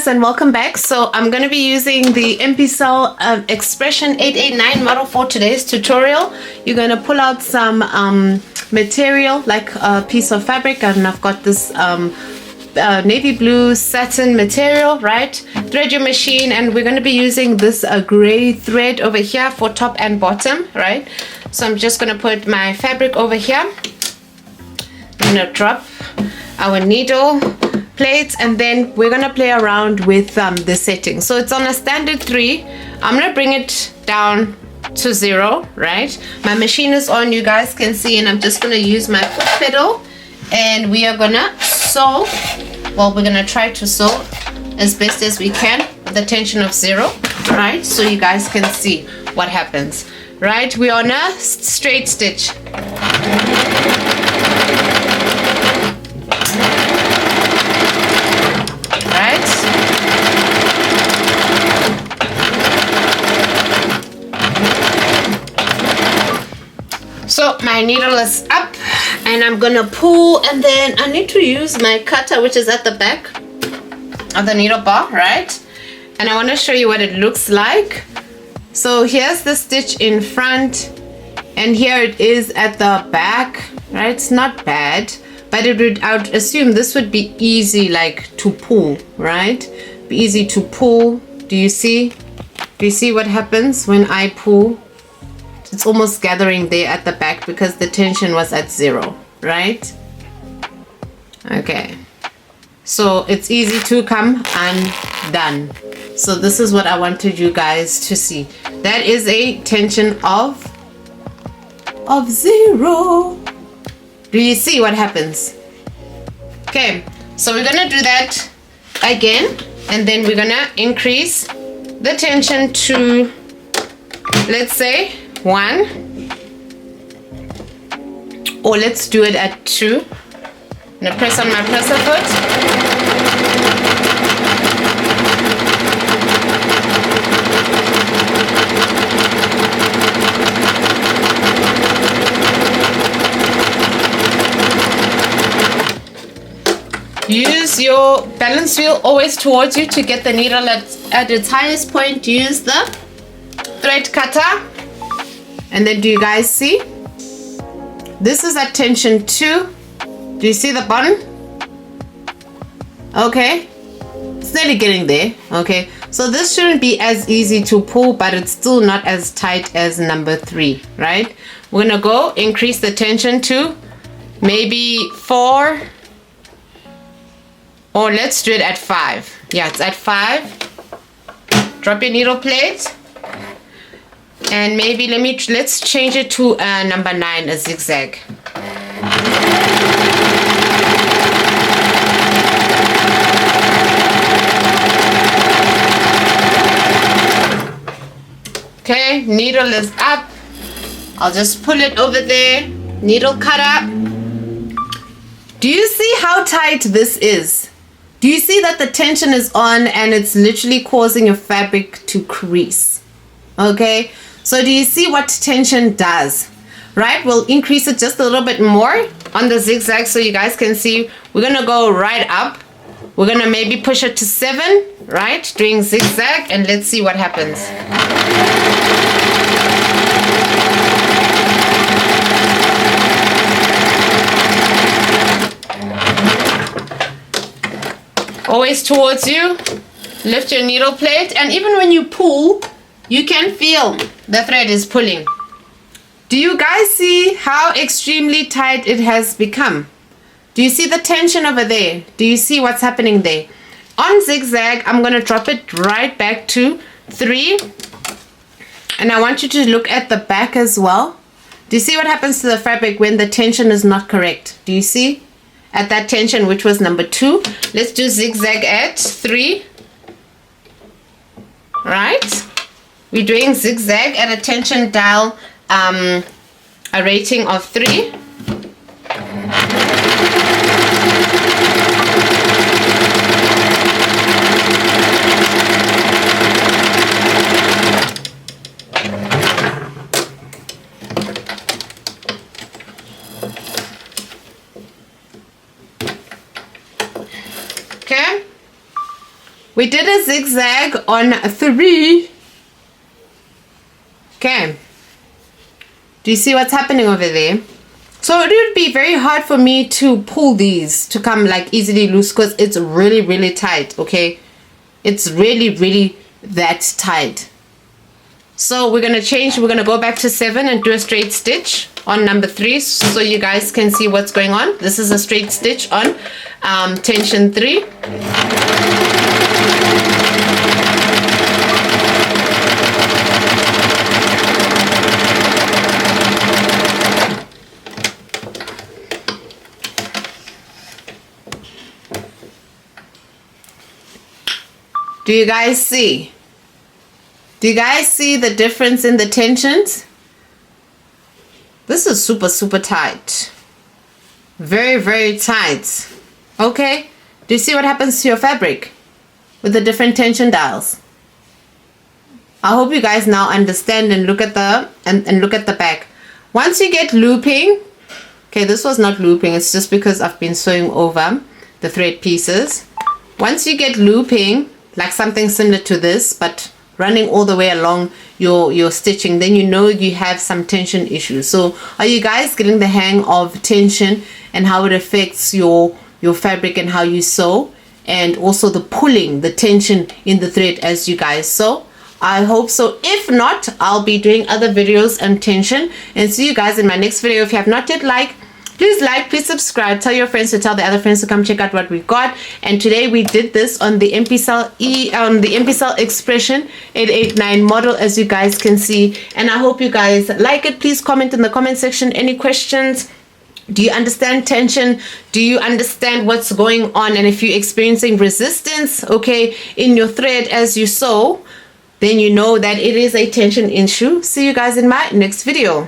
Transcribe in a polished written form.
guys, and welcome back. So I'm going to be using the EmpiSal Expression 889 model for today's tutorial. You're going to pull out some material like a piece of fabric, and I've got this navy blue satin material, right? Thread your machine, and we're going to be using this gray thread over here for top and bottom, right? So I'm just going to put my fabric over here. I'm going to drop our needle plates, and then we're going to play around with the settings. So it's on a standard 3. I'm going to bring it down to 0, right? My machine is on, you guys can see, and I'm just going to use my foot pedal, and we are going to sew. Well, we're going to try to sew as best as we can with a tension of 0, right? So you guys can see what happens, right? We're on a straight stitch. So my needle is up, and I'm gonna pull, and then I need to use my cutter, which is at the back of the needle bar, right? And I want to show you what it looks like. So here's the stitch in front, and here it is at the back, right? It's not bad, but I would assume this would be easy, like to pull, right? Be easy to pull. Do you see what happens when I pull? It's almost gathering there at the back because the tension was at 0, right? Okay, so it's easy to come undone. So this is what I wanted you guys to see. That is a tension of 0. Do you see what happens? Okay, so we're gonna do that again, and then we're gonna increase the tension to, let's say, 1, or let's do it at 2. I'm gonna press on my presser foot. Use your balance wheel always towards you to get the needle at its highest point. Use the thread cutter. And then do you guys see? This is at tension 2. Do you see the button? Okay. It's nearly getting there. Okay. So this shouldn't be as easy to pull, but it's still not as tight as number 3, right? We're going to go increase the tension to maybe 4. Or let's do it at 5. Yeah, it's at 5. Drop your needle plate. And maybe let's change it to number 9, a zigzag. Okay, needle is up. I'll just pull it over there. Needle cut up. Do you see how tight this is? Do you see that the tension is on and it's literally causing your fabric to crease? Okay. So do you see what tension does, right? We'll increase it just a little bit more on the zigzag so you guys can see. We're going to go right up. We're going to maybe push it to 7, right? Doing zigzag, and let's see what happens. Always towards you. Lift your needle plate, and even when you pull, you can feel the thread is pulling. Do you guys see how extremely tight it has become? Do you see the tension over there? Do you see what's happening there? On zigzag, I'm going to drop it right back to 3. And I want you to look at the back as well. Do you see what happens to the fabric when the tension is not correct? Do you see? At that tension, which was number 2. Let's do zigzag at 3. Right? We're doing zigzag at a tension dial, a rating of 3. Okay. We did a zigzag on 3. Okay. Do you see what's happening over there? So it would be very hard for me to pull these to come like easily loose because it's really, really tight, okay? It's really, really that tight. So we're going to change. We're going to go back to 7 and do a straight stitch on number 3 so you guys can see what's going on. This is a straight stitch on tension 3. Do you guys see? Do you guys see the difference in the tensions? This is super, super tight. Very, very tight. Okay? Do you see what happens to your fabric with the different tension dials? I hope you guys now understand and look at the and look at the back. Once you get looping, okay, this was not looping, it's just because I've been sewing over the thread pieces. Once you get looping, like something similar to this, but running all the way along your stitching, then you know you have some tension issues. So are you guys getting the hang of tension and how it affects your fabric and how you sew, and also the pulling, the tension in the thread as you guys sew? I hope so. If not, I'll be doing other videos on tension, and see you guys in my next video. If you have not yet please subscribe, tell your friends to tell the other friends to come check out what we've got. And today we did this on the Empisal Expression 889 model, as you guys can see, and I hope you guys like it. Please comment in the comment section any questions. Do you understand tension? Do you understand what's going on? And if you're experiencing resistance, okay, in your thread as you sew, then you know that it is a tension issue. See you guys in my next video.